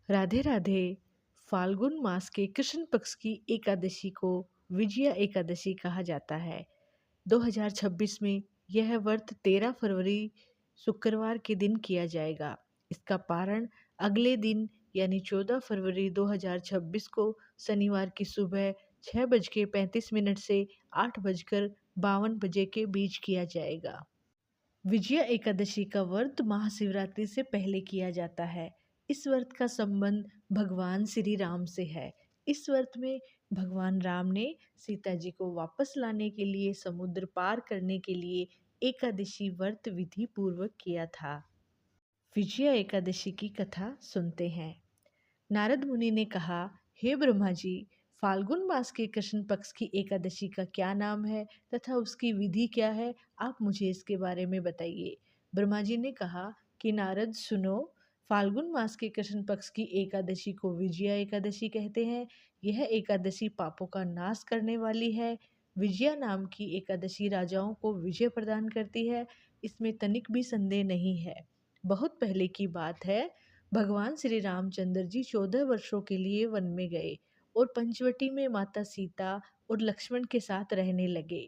राधे राधे। फाल्गुन मास के कृष्ण पक्ष की एकादशी को विजया एकादशी कहा जाता है। 2026 में यह व्रत 13 फरवरी शुक्रवार के दिन किया जाएगा। इसका पारण अगले दिन यानी 14 फरवरी 2026 को शनिवार की सुबह 6:35 से 8:52 बजे के बीच किया जाएगा। विजया एकादशी का व्रत महाशिवरात्रि से पहले किया जाता है। इस व्रत का संबंध भगवान श्री राम से है। इस व्रत में भगवान राम ने सीता जी को वापस लाने के लिए समुद्र पार करने के लिए एकादशी व्रत विधि पूर्वक किया था। विजया एकादशी की कथा सुनते हैं। नारद मुनि ने कहा, हे ब्रह्मा जी, फाल्गुन मास के कृष्ण पक्ष की एकादशी का क्या नाम है तथा उसकी विधि क्या है, आप मुझे इसके बारे में बताइए। ब्रह्मा जी ने कहा कि नारद सुनो, फाल्गुन मास के कृष्ण पक्ष की एकादशी को विजया एकादशी कहते हैं। यह एकादशी पापों का नाश करने वाली है। विजया नाम की एकादशी राजाओं को विजय प्रदान करती है, इसमें तनिक भी संदेह नहीं है। बहुत पहले की बात है, भगवान श्री रामचंद्र जी 14 वर्षों के लिए वन में गए और पंचवटी में माता सीता और लक्ष्मण के साथ रहने लगे।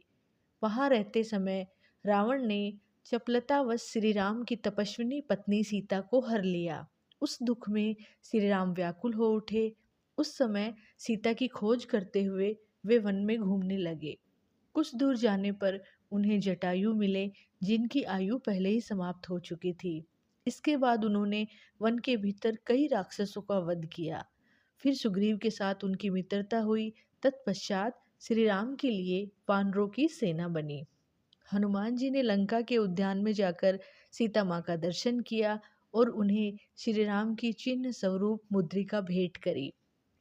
वहां रहते समय रावण ने चपलतावश श्री राम की तपस्विनी पत्नी सीता को हर लिया। उस दुख में श्री राम व्याकुल हो उठे। उस समय सीता की खोज करते हुए वे वन में घूमने लगे। कुछ दूर जाने पर उन्हें जटायु मिले, जिनकी आयु पहले ही समाप्त हो चुकी थी। इसके बाद उन्होंने वन के भीतर कई राक्षसों का वध किया। फिर सुग्रीव के साथ उनकी मित्रता हुई। तत्पश्चात श्री राम के लिए वानरों की सेना बनी। हनुमान जी ने लंका के उद्यान में जाकर सीता माँ का दर्शन किया और उन्हें श्री राम की चिन्ह स्वरूप मुद्रिका भेंट करी।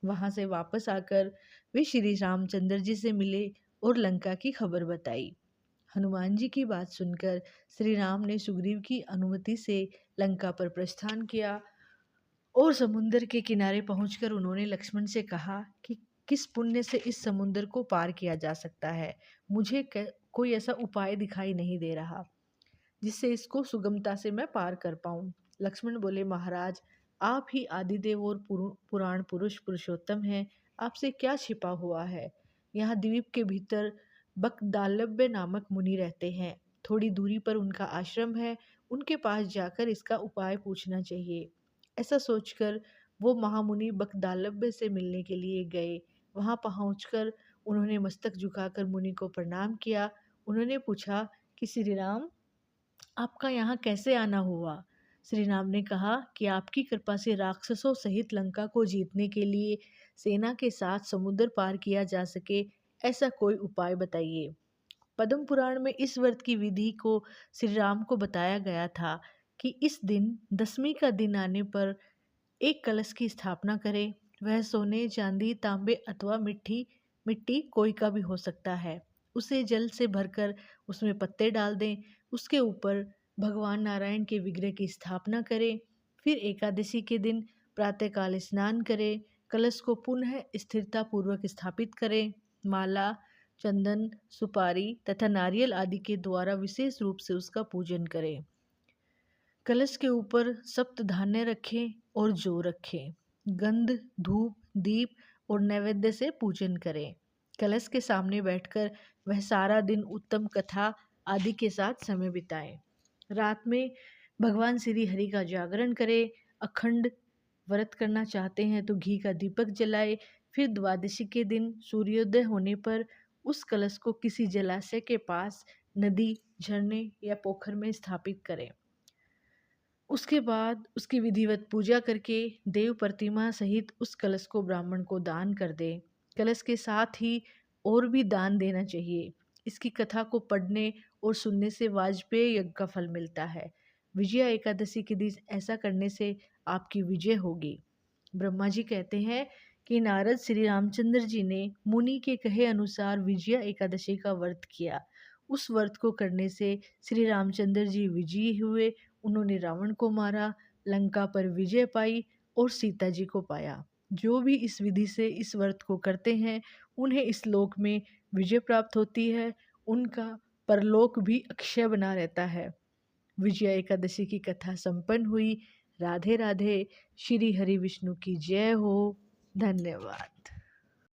वहां से वापस आकर वे श्री रामचंद्र जी से मिले और लंका की खबर बताई। हनुमान जी की बात सुनकर श्री राम ने सुग्रीव की अनुमति से लंका पर प्रस्थान किया और समुद्र के किनारे पहुंचकर उन्होंने लक्ष्मण से कहा कि किस पुण्य से इस समुद्र को पार किया जा सकता है। मुझे कोई ऐसा उपाय दिखाई नहीं दे रहा जिससे इसको सुगमता से मैं पार कर पाऊं। लक्ष्मण बोले, महाराज, आप ही आदिदेव और पुराण पुरुष पुरुषोत्तम हैं। आपसे क्या छिपा हुआ है। यहाँ द्वीप के भीतर बकदालव्य नामक मुनि रहते हैं। थोड़ी दूरी पर उनका आश्रम है। उनके पास जाकर इसका उपाय पूछना चाहिए। ऐसा सोचकर वो महामुनि बकदालव्य से मिलने के लिए गए। वहां पहुंचकर उन्होंने मस्तक झुकाकर मुनि को प्रणाम किया। उन्होंने पूछा कि श्री राम, आपका यहाँ कैसे आना हुआ। श्री राम ने कहा कि आपकी कृपा से राक्षसों सहित लंका को जीतने के लिए सेना के साथ समुद्र पार किया जा सके, ऐसा कोई उपाय बताइए। पद्म पुराण में इस व्रत की विधि को श्री राम को बताया गया था कि इस दिन दसवीं का दिन आने पर एक कलश की स्थापना करें। वह सोने, चांदी, तांबे अथवा मिट्टी कोई का भी हो सकता है। उसे जल से भरकर उसमें पत्ते डाल दें। उसके ऊपर भगवान नारायण के विग्रह की स्थापना करें। फिर एकादशी के दिन प्रातःकाल स्नान करें। कलश को पुनः स्थिरता पूर्वक स्थापित करें। माला, चंदन, सुपारी तथा नारियल आदि के द्वारा विशेष रूप से उसका पूजन करें। कलश के ऊपर सप्त धान्य रखें और जौ रखें। गंध, धूप, दीप और नैवेद्य से पूजन करें। कलश के सामने बैठकर वह सारा दिन उत्तम कथा आदि के साथ समय बिताएं। रात में भगवान श्री हरि का जागरण करें। अखंड व्रत करना चाहते हैं तो घी का दीपक जलाए। फिर द्वादशी के दिन सूर्योदय होने पर उस कलश को किसी जलाशय के पास, नदी, झरने या पोखर में स्थापित करें। उसके बाद उसकी विधिवत पूजा करके देव प्रतिमा सहित उस कलश को ब्राह्मण को दान कर दे। कलश के साथ ही और भी दान देना चाहिए। इसकी कथा को पढ़ने और सुनने से वाजपेय यज्ञ का फल मिलता है। विजया एकादशी के दिन ऐसा करने से आपकी विजय होगी। ब्रह्मा जी कहते हैं कि नारद श्री रामचंद्र जी ने मुनि के कहे अनुसार विजया एकादशी का व्रत किया। उस व्रत को करने से श्री रामचंद्र जी विजयी हुए। उन्होंने रावण को मारा, लंका पर विजय पाई और सीता जी को पाया। जो भी इस विधि से इस व्रत को करते हैं उन्हें इस लोक में विजय प्राप्त होती है। उनका परलोक भी अक्षय बना रहता है। विजया एकादशी की कथा संपन्न हुई। राधे राधे। श्री हरि विष्णु की जय हो। धन्यवाद।